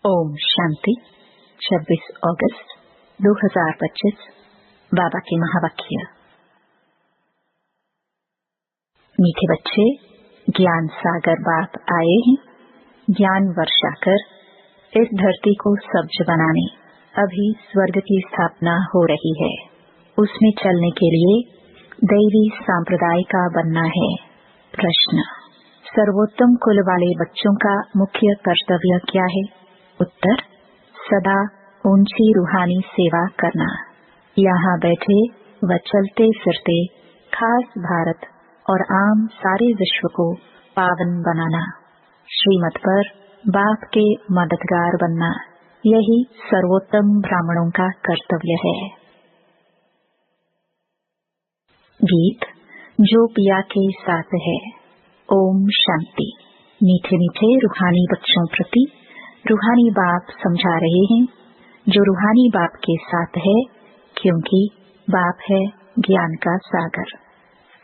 ओम शांति। 26 अगस्त 2025 बाबा के महावाक्य। मीठे बच्चे, ज्ञान सागर बाप आए हैं ज्ञान वर्षा कर इस धरती को सब्ज बनाने। अभी स्वर्ग की स्थापना हो रही है, उसमें चलने के लिए दैवी सांप्रदाय का बनना है। प्रश्न: सर्वोत्तम कुल वाले बच्चों का मुख्य कर्तव्य क्या है? उत्तर: सदा ऊंची रूहानी सेवा करना। यहाँ बैठे व चलते फिरते खास भारत और आम सारे विश्व को पावन बनाना। श्रीमत पर बाप के मददगार बनना, यही सर्वोत्तम ब्राह्मणों का कर्तव्य है। गीत जो पिया के साथ है। ओम शांति। मीठे मीठे रूहानी बच्चों प्रति रूहानी बाप समझा रहे हैं, जो रूहानी बाप के साथ है, क्योंकि बाप है ज्ञान का सागर।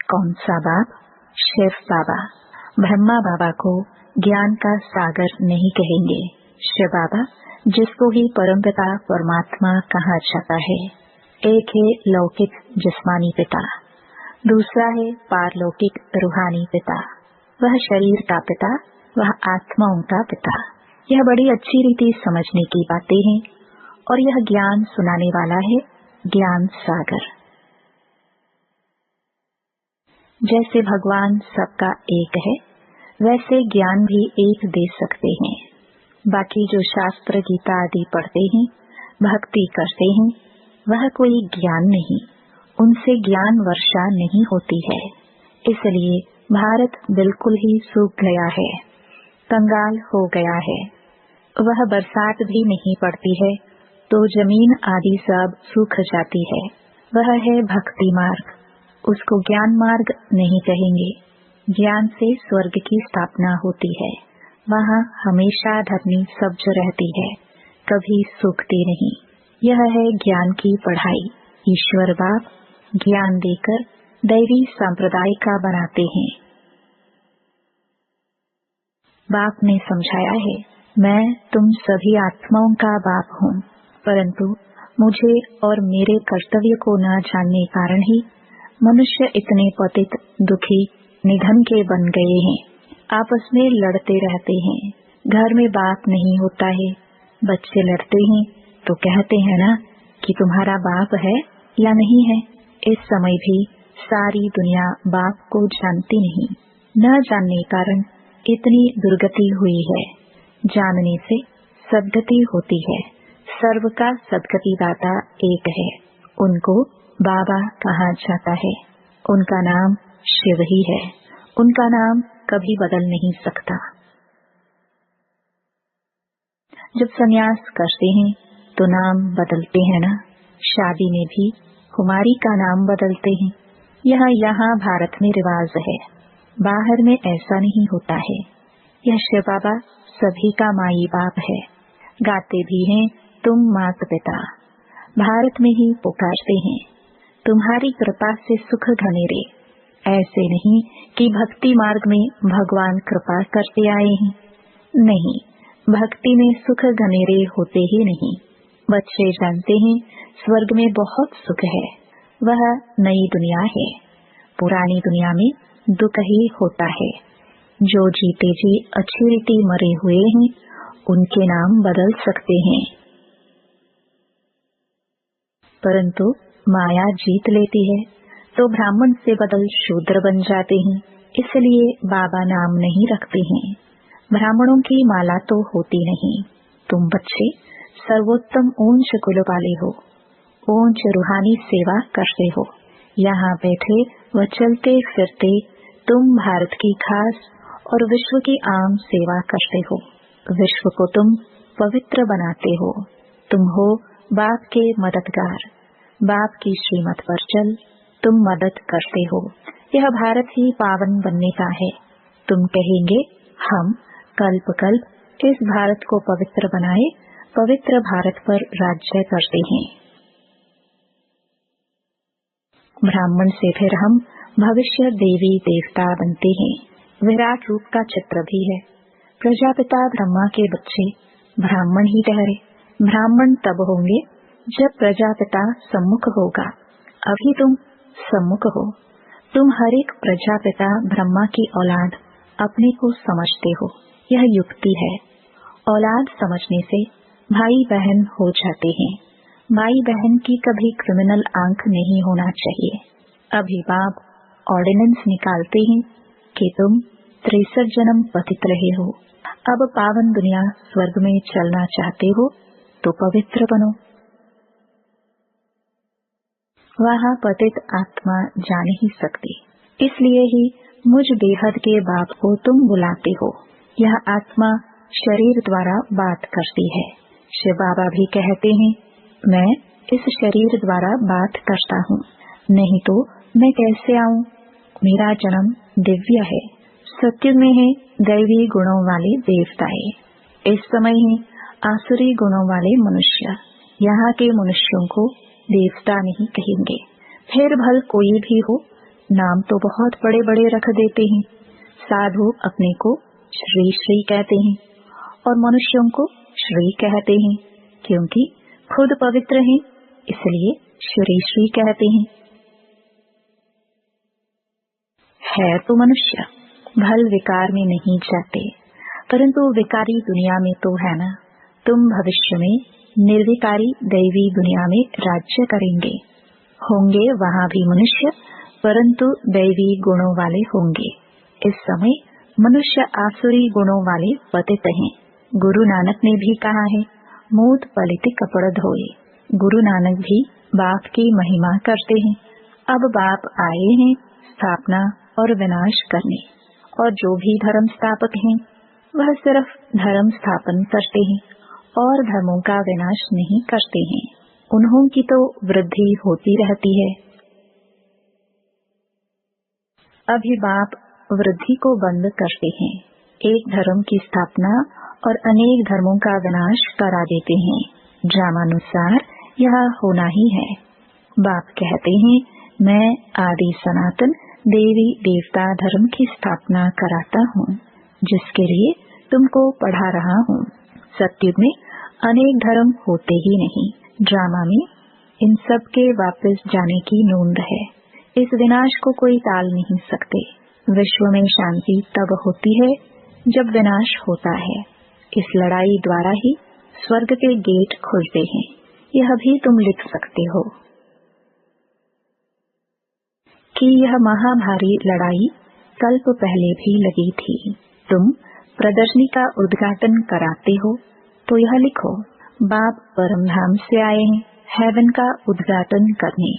कौन सा बाप? शिव बाबा। ब्रह्मा बाबा को ज्ञान का सागर नहीं कहेंगे। शिव बाबा, जिसको ही परमपिता परमात्मा कहा जाता है। एक है लौकिक जिस्मानी पिता, दूसरा है पारलौकिक रूहानी पिता। वह शरीर का पिता, वह आत्माओं का पिता। यह बड़ी अच्छी रीति समझने की बातें हैं और यह ज्ञान सुनाने वाला है ज्ञान सागर। जैसे भगवान सबका एक है, वैसे ज्ञान भी एक दे सकते हैं। बाकी जो शास्त्र गीता आदि पढ़ते हैं, भक्ति करते हैं, वह कोई ज्ञान नहीं, उनसे ज्ञान वर्षा नहीं होती है। इसलिए भारत बिल्कुल ही सूख गया है, कंगाल हो गया है। वह बरसात भी नहीं पड़ती है तो जमीन आदि सब सूख जाती है। वह है भक्ति मार्ग, उसको ज्ञान मार्ग नहीं कहेंगे। ज्ञान से स्वर्ग की स्थापना होती है, वहाँ हमेशा धरनी सब्ज रहती है, कभी सूखती नहीं। यह है ज्ञान की पढ़ाई। ईश्वर बाप ज्ञान देकर दैवी संप्रदाय का बनाते हैं। बाप ने समझाया है, मैं तुम सभी आत्माओं का बाप हूँ, परंतु मुझे और मेरे कर्तव्य को न जानने कारण ही मनुष्य इतने पतित, दुखी, निधन के बन गए हैं। आपस में लड़ते रहते हैं। घर में बाप नहीं होता है, बच्चे लड़ते हैं तो कहते हैं ना कि तुम्हारा बाप है या नहीं है। इस समय भी सारी दुनिया बाप को जानती नहीं। न जानने कारण इतनी दुर्गति हुई है। जानने से सद्गति होती है। सर्व का सद्गति दाता एक है, उनको बाबा कहा जाता है। उनका नाम शिव ही है, उनका नाम कभी बदल नहीं सकता। जब संन्यास करते हैं तो नाम बदलते हैं ना। शादी में भी कुमारी का नाम बदलते हैं। यह यहाँ भारत में रिवाज है, बाहर में ऐसा नहीं होता है। यह शिव बाबा सभी का माई बाप है। गाते भी हैं तुम मात पिता। भारत में ही पुकारते हैं, तुम्हारी कृपा से सुख घनेरे। ऐसे नहीं कि भक्ति मार्ग में भगवान कृपा करते आए हैं। नहीं, भक्ति में सुख घनेरे होते ही नहीं। बच्चे जानते हैं स्वर्ग में बहुत सुख है, वह नई दुनिया है। पुरानी दुनिया में दुख ही होता है। जो जीते जी अच्छी रीति मरे हुए हैं, उनके नाम बदल सकते हैं, परंतु माया जीत लेती है तो ब्राह्मण से बदल शूद्र बन जाते हैं। इसलिए बाबा नाम नहीं रखते हैं। ब्राह्मणों की माला तो होती नहीं। तुम बच्चे सर्वोत्तम ऊंच कुल वाले हो, ऊंच रूहानी सेवा करते हो। यहाँ बैठे व चलते फिरते तुम भारत की खास और विश्व की आम सेवा करते हो। विश्व को तुम पवित्र बनाते हो। तुम हो बाप के मददगार। बाप की श्रीमत पर चल तुम मदद करते हो। यह भारत ही पावन बनने का है। तुम कहेंगे हम कल्प कल्प इस भारत को पवित्र बनाए, पवित्र भारत पर राज्य करते हैं। ब्राह्मण से फिर हम भविष्य देवी देवता बनते हैं। विराट रूप का चित्र भी है। प्रजापिता ब्रह्मा के बच्चे ब्राह्मण ही ठहरे। ब्राह्मण तब होंगे जब प्रजापिता सम्मुख होगा। अभी तुम सम्मुख हो। तुम हर एक प्रजापिता ब्रह्मा की औलाद अपने को समझते हो। यह युक्ति है। औलाद समझने से भाई बहन हो जाते हैं। भाई बहन की कभी क्रिमिनल आंख नहीं होना चाहिए। अभी बाप ऑर्डिनेंस निकालते हैं कि तुम 63 जन्म पतित रहे हो। अब पावन दुनिया स्वर्ग में चलना चाहते हो तो पवित्र बनो। वहाँ पतित आत्मा जा नहीं सकती, इसलिए ही मुझ बेहद के बाप को तुम बुलाते हो। यह आत्मा शरीर द्वारा बात करती है। शिव बाबा भी कहते हैं, मैं इस शरीर द्वारा बात करता हूँ, नहीं तो मैं कैसे आऊँ। मेरा जन्म दिव्य है। सत्युग में है दैवी गुणों वाले देवताएं, इस समय है आसुरी गुणों वाले मनुष्य। यहाँ के मनुष्यों को देवता नहीं कहेंगे। फिर भल कोई भी हो, नाम तो बहुत बड़े बड़े रख देते हैं। साधु अपने को श्री श्री कहते हैं और मनुष्यों को श्री कहते हैं, क्योंकि खुद पवित्र हैं, इसलिए श्री श्री कहते हैं। है तो मनुष्य, भल विकार में नहीं जाते, परंतु विकारी दुनिया में तो है ना। तुम भविष्य में निर्विकारी दैवी दुनिया में राज्य करेंगे। होंगे वहाँ भी मनुष्य, परंतु दैवी गुणों वाले होंगे। इस समय मनुष्य आसुरी गुणों वाले पतित हैं। गुरु नानक ने भी कहा है, मूत पलित कपड़ धोए। गुरु नानक भी बाप की महिमा करते हैं। अब बाप आए हैं स्थापना और विनाश करने, और जो भी धर्म स्थापक हैं वह सिर्फ धर्म स्थापन करते हैं और धर्मों का विनाश नहीं करते हैं। उन्हों की तो वृद्धि होती रहती है। अभी बाप वृद्धि को बंद करते हैं। एक धर्म की स्थापना और अनेक धर्मों का विनाश करा देते हैं। ड्रामानुसार यह होना ही है। बाप कहते हैं, मैं आदि सनातन देवी देवता धर्म की स्थापना कराता हूँ, जिसके लिए तुमको पढ़ा रहा हूँ। सत्युग में अनेक धर्म होते ही नहीं। ड्रामा में इन सब के वापस जाने की नोंद है। इस विनाश को कोई टाल नहीं सकते। विश्व में शांति तब होती है जब विनाश होता है। इस लड़ाई द्वारा ही स्वर्ग के गेट खुलते हैं। यह भी तुम लिख सकते हो कि यह महाभारी लड़ाई कल्प पहले भी लगी थी। तुम प्रदर्शनी का उद्घाटन कराते हो तो यह लिखो, बाप परमधाम से आए हैं हेवन का उद्घाटन करने।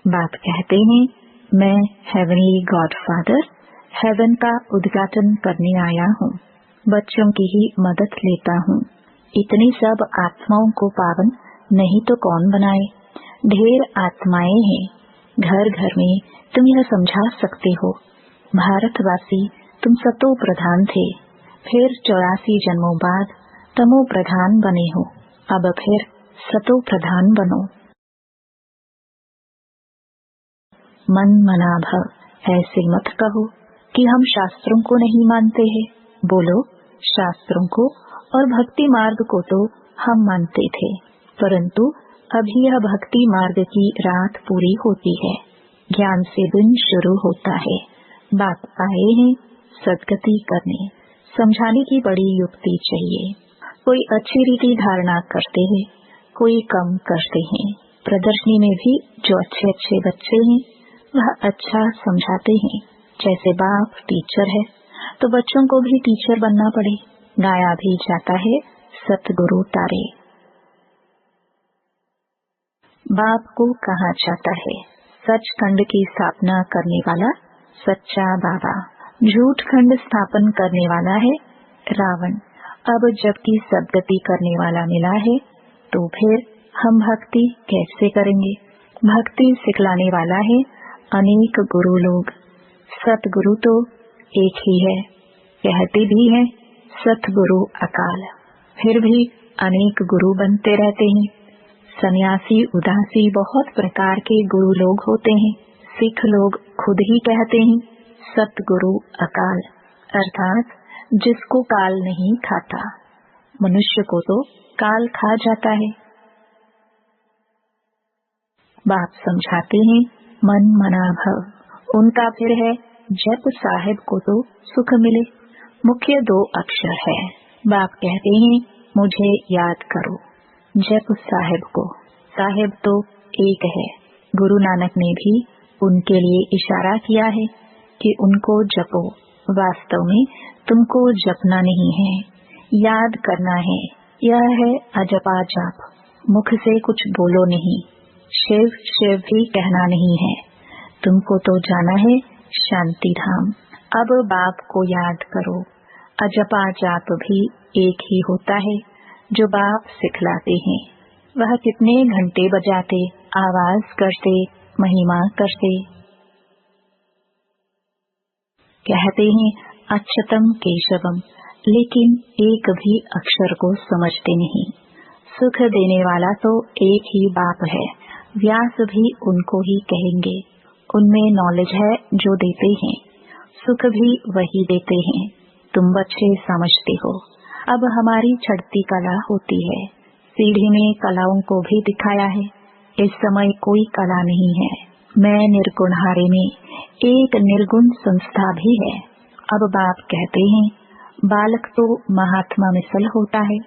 बाप कहते हैं, मैं हेवनली गॉडफादर हेवन का उद्घाटन करने आया हूँ। बच्चों की ही मदद लेता हूँ। इतनी सब आत्माओं को पावन नहीं तो कौन बनाए। ढेर आत्माएं हैं। घर घर में तुम यह समझा सकते हो। भारतवासी तुम सतो प्रधान थे, फिर 84 जन्मों बाद तमो प्रधान बने हो। अब फिर सतो प्रधान बनो। मन मना भव, ऐसे मत कहो कि हम शास्त्रों को नहीं मानते हैं। बोलो, शास्त्रों को और भक्ति मार्ग को तो हम मानते थे, परंतु अभी यह भक्ति मार्ग की रात पूरी होती है। ज्ञान से दिन शुरू होता है। बाप आए हैं सदगति करने। समझाने की बड़ी युक्ति चाहिए। कोई अच्छी रीति धारणा करते हैं, कोई कम करते हैं। प्रदर्शनी में भी जो अच्छे अच्छे बच्चे हैं वह अच्छा समझाते हैं। जैसे बाप टीचर है तो बच्चों को भी टीचर बनना पड़े। गाया भी जाता है सतगुरु तारे। बाप को कहा जाता है सचखंड की स्थापना करने वाला सच्चा बाबा, झूठ खंड स्थापन करने वाला है रावण। अब जबकि सदगति करने वाला मिला है तो फिर हम भक्ति कैसे करेंगे। भक्ति सिखलाने वाला है अनेक गुरु लोग। सतगुरु तो एक ही है, कहते भी हैं सतगुरु अकाल, फिर भी अनेक गुरु बनते रहते हैं। सन्यासी उदासी बहुत प्रकार के गुरु लोग होते हैं। सिख लोग खुद ही कहते हैं सतगुरु अकाल, अर्थात जिसको काल नहीं खाता। मनुष्य को तो काल खा जाता है। बाप समझाते हैं मन मना भव, उनका फिर है जप साहिब को तो सुख मिले। मुख्य 2 अक्षर है। बाप कहते हैं मुझे याद करो, जप साहिब को। साहिब तो एक है। गुरु नानक ने भी उनके लिए इशारा किया है कि उनको जपो। वास्तव में तुमको जपना नहीं है, याद करना है। यह है अजपा जाप। मुख से कुछ बोलो नहीं, शिव शिव भी कहना नहीं है। तुमको तो जाना है शांति धाम। अब बाप को याद करो। अजपा जाप भी एक ही होता है जो बाप सिखलाते हैं। वह कितने घंटे बजाते, आवाज करते, महिमा करते। कहते हैं अच्युतम केशवम, लेकिन एक भी अक्षर को समझते नहीं। सुख देने वाला तो एक ही बाप है। व्यास भी उनको ही कहेंगे। उनमें नॉलेज है जो देते हैं, सुख भी वही देते हैं। तुम बच्चे समझते हो। अब हमारी चढ़ती कला होती है। सीढ़ी में कलाओं को भी दिखाया है। इस समय कोई कला नहीं है। मैं निर्गुणहारे में एक निर्गुण संस्था भी है। अब बाप कहते हैं बालक तो महात्मा मिसल होता है,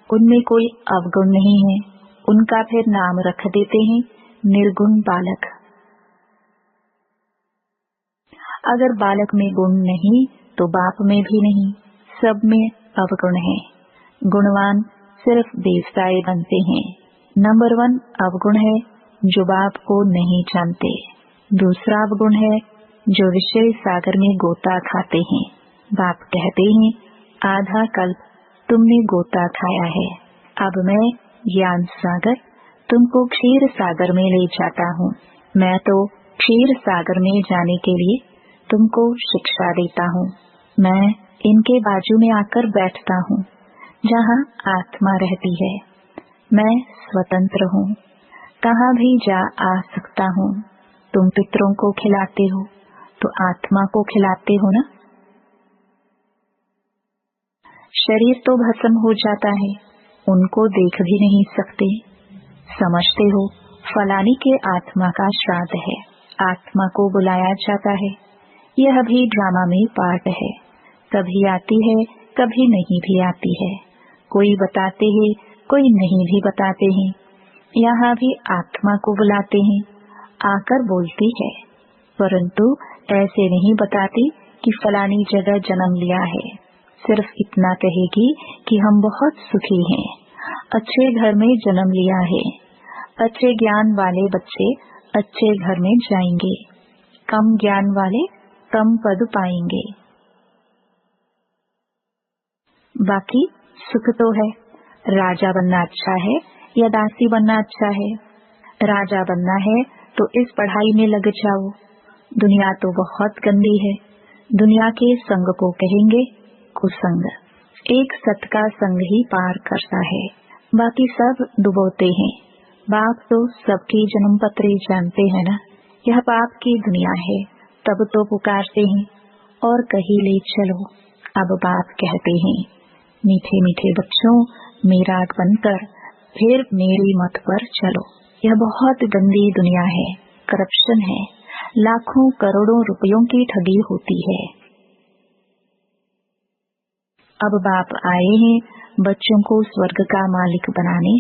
उनमें कोई अवगुण नहीं है। उनका फिर नाम रख देते हैं निर्गुण बालक। अगर बालक में गुण नहीं तो बाप में भी नहीं, सब में अवगुण है। गुणवान सिर्फ देवताए बनते हैं। नंबर 1 अवगुण है जो बाप को नहीं जानते। दूसरा अवगुण है जो विषय सागर में गोता खाते हैं। बाप कहते हैं आधा कल्प तुमने गोता खाया है, अब मैं ज्ञान सागर तुमको क्षीर सागर में ले जाता हूँ। मैं तो क्षीर सागर में जाने के लिए तुमको शिक्षा देता हूँ। मैं इनके बाजू में आकर बैठता हूँ जहाँ आत्मा रहती है। मैं स्वतंत्र हूँ, कहाँ भी जा आ सकता हूँ। तुम पितरों को खिलाते हो तो आत्मा को खिलाते हो ना। शरीर तो भस्म हो जाता है, उनको देख भी नहीं सकते। समझते हो फलानी के आत्मा का श्राद्ध है, आत्मा को बुलाया जाता है। यह भी ड्रामा में पार्ट है। कभी आती है, कभी नहीं भी आती है। कोई बताते हैं, कोई नहीं भी बताते हैं। यहाँ भी आत्मा को बुलाते हैं, आकर बोलती है, परंतु ऐसे नहीं बताती कि फलानी जगह जन्म लिया है। सिर्फ इतना कहेगी कि हम बहुत सुखी हैं, अच्छे घर में जन्म लिया है। अच्छे ज्ञान वाले बच्चे अच्छे घर में जाएंगे, कम ज्ञान वाले कम पद पाएंगे। बाकी सुख तो है। राजा बनना अच्छा है या दासी बनना अच्छा है? राजा बनना है तो इस पढ़ाई में लग जाओ। दुनिया तो बहुत गंदी है। दुनिया के संग को कहेंगे कुसंग। एक सत का संग ही पार करता है, बाकी सब डुबोते हैं। बाप तो सबकी जन्म पत्री जानते हैं ना। यह पाप की दुनिया है, तब तो पुकारते हैं और कहीं ले चलो। अब बाप कहते हैं मीठे मीठे बच्चों, मेरा बनकर फिर मेरी मत पर चलो। यह बहुत गंदी दुनिया है, करप्शन है, लाखों करोड़ों रुपयों की ठगी होती है। अब बाप आए हैं बच्चों को स्वर्ग का मालिक बनाने,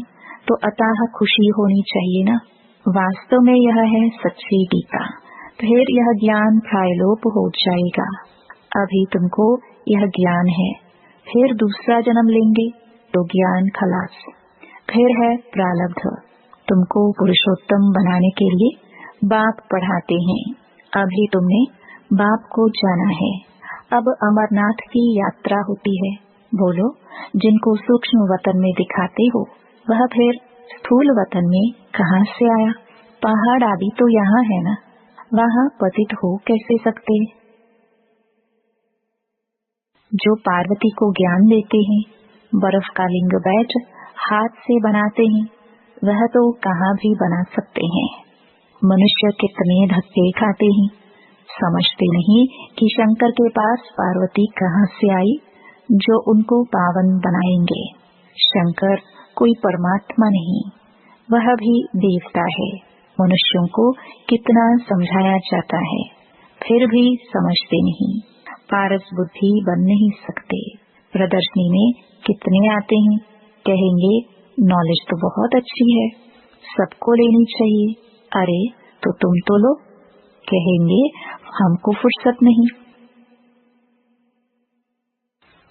तो अताह खुशी होनी चाहिए ना। वास्तव में यह है सच्ची गीता। फिर यह ज्ञान प्रायलोप हो जाएगा। अभी तुमको यह ज्ञान है, फिर दूसरा जन्म लेंगे तो ज्ञान खलास। फिर है प्रारब्ध। तुमको पुरुषोत्तम बनाने के लिए बाप पढ़ाते हैं। अभी तुमने बाप को जाना है। अब अमरनाथ की यात्रा होती है। बोलो, जिनको सूक्ष्म वतन में दिखाते हो वह फिर स्थूल वतन में कहाँ से आया? पहाड़ आदि तो यहाँ है ना, वहाँ पतित हो कैसे सकते? जो पार्वती को ज्ञान देते हैं, बर्फ का लिंग बैठ हाथ से बनाते हैं, वह तो कहाँ भी बना सकते हैं। मनुष्य कितने धक्के खाते हैं, समझते नहीं कि शंकर के पास पार्वती कहाँ से आई जो उनको पावन बनाएंगे। शंकर कोई परमात्मा नहीं, वह भी देवता है। मनुष्यों को कितना समझाया जाता है, फिर भी समझते नहीं, पारस बुद्धि बन नहीं सकते। प्रदर्शनी में कितने आते हैं, कहेंगे नॉलेज तो बहुत अच्छी है, सबको लेनी चाहिए। अरे तो तुम तो लो, कहेंगे हमको फुर्सत नहीं।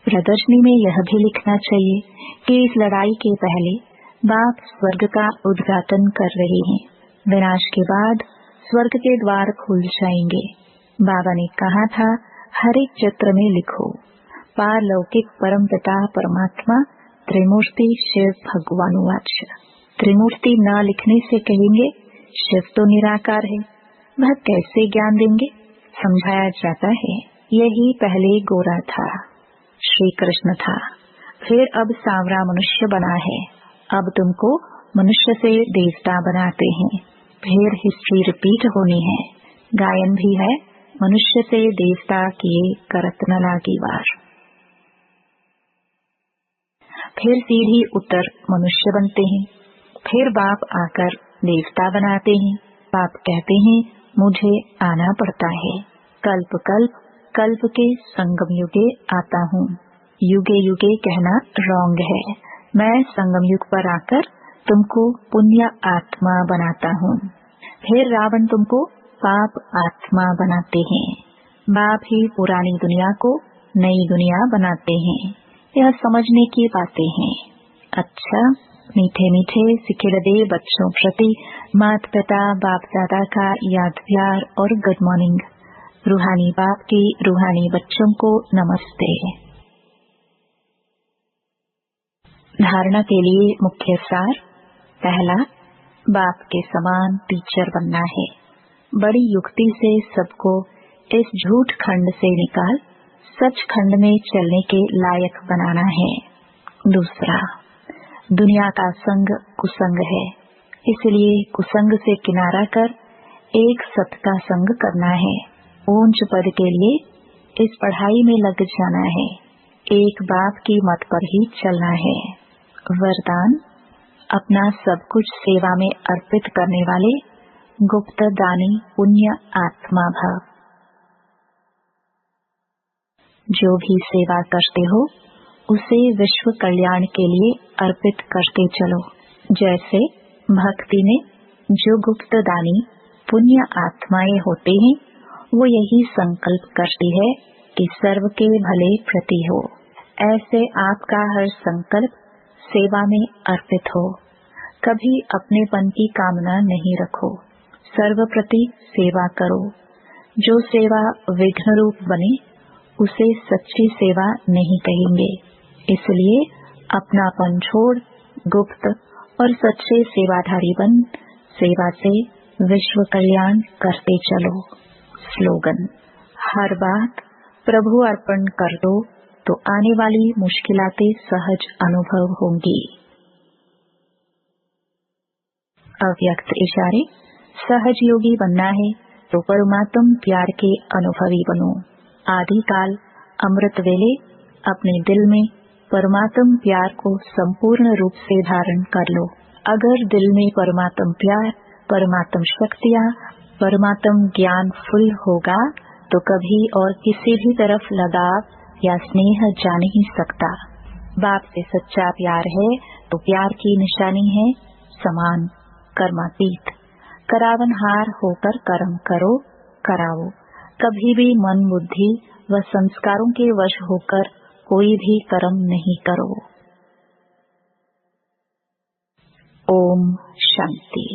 प्रदर्शनी में यह भी लिखना चाहिए कि इस लड़ाई के पहले बाप स्वर्ग का उद्घाटन कर रहे हैं, विनाश के बाद स्वर्ग के द्वार खुल जाएंगे। बाबा ने कहा था हर एक चित्र में लिखो पारलौकिक परमपिता परमात्मा त्रिमूर्ति शिव भगवानुवाच। त्रिमूर्ति न लिखने से कहेंगे शिव तो निराकार है, वह कैसे ज्ञान देंगे। समझाया जाता है यही पहले गोरा था, श्री कृष्ण था, फिर अब सांवरा मनुष्य बना है, अब तुमको मनुष्य से देवता बनाते हैं, फिर हिस्ट्री रिपीट होनी है। गायन भी है मनुष्य से देवता किए करत न लागी वार। फिर सीढ़ी उतर मनुष्य बनते हैं, फिर बाप आकर देवता बनाते हैं। बाप कहते हैं मुझे आना पड़ता है, कल्प कल्प कल्प के संगम युगे आता हूँ। युगे युगे कहना रॉन्ग है, मैं संगम युग पर आकर तुमको पुण्य आत्मा बनाता हूँ, फिर रावण तुमको पाप आत्मा बनाते हैं। बाप ही पुरानी दुनिया को नई दुनिया बनाते हैं, यह समझने की बातें हैं। अच्छा, मीठे मीठे सिखिड़दे बच्चों प्रति माता पिता बाप दादा का याद प्यार और गुड मॉर्निंग। रूहानी बाप की रूहानी बच्चों को नमस्ते। धारणा के लिए मुख्य सार। पहला, बाप के समान टीचर बनना है। बड़ी युक्ति से सबको इस झूठ खंड से निकाल सच खंड में चलने के लायक बनाना है। दूसरा, दुनिया का संग कुसंग है, इसलिए कुसंग से किनारा कर एक सत का संग करना है। ऊंच पद के लिए इस पढ़ाई में लग जाना है, एक बाप की मत पर ही चलना है। वरदान, अपना सब कुछ सेवा में अर्पित करने वाले गुप्त दानी पुण्य आत्मा भव। जो भी सेवा करते हो उसे विश्व कल्याण के लिए अर्पित करते चलो। जैसे भक्ति में जो गुप्त दानी पुण्य आत्माएं होते हैं, वो यही संकल्प करती है कि सर्व के भले प्रति हो। ऐसे आपका हर संकल्प सेवा में अर्पित हो, कभी अपनेपन की कामना नहीं रखो, सर्व प्रति सेवा करो। जो सेवा विघ्न रूप बने उसे सच्ची सेवा नहीं कहेंगे, इसलिए अपनापन छोड़ गुप्त और सच्चे सेवाधारी बन सेवा से विश्व कल्याण करते चलो। स्लोगन, हर बात प्रभु अर्पण कर दो तो आने वाली मुश्किलातें सहज अनुभव होंगी। अव्यक्त इशारे, सहज योगी बनना है तो परमात्म प्यार के अनुभवी बनो। आदिकाल अमृत वेले अपने दिल में परमात्म प्यार को संपूर्ण रूप से धारण कर लो। अगर दिल में परमात्म प्यार, परमात्म शक्तियाँ, परमात्म ज्ञान फुल होगा तो कभी और किसी भी तरफ लगाव या स्नेह जा नहीं सकता। बाप से सच्चा प्यार है तो प्यार की निशानी है समान कर्मातीत। करावनहार होकर कर्म करो, कराओ। कभी भी मन बुद्धि व संस्कारों के वश होकर कोई भी कर्म नहीं करो। ओम शांति।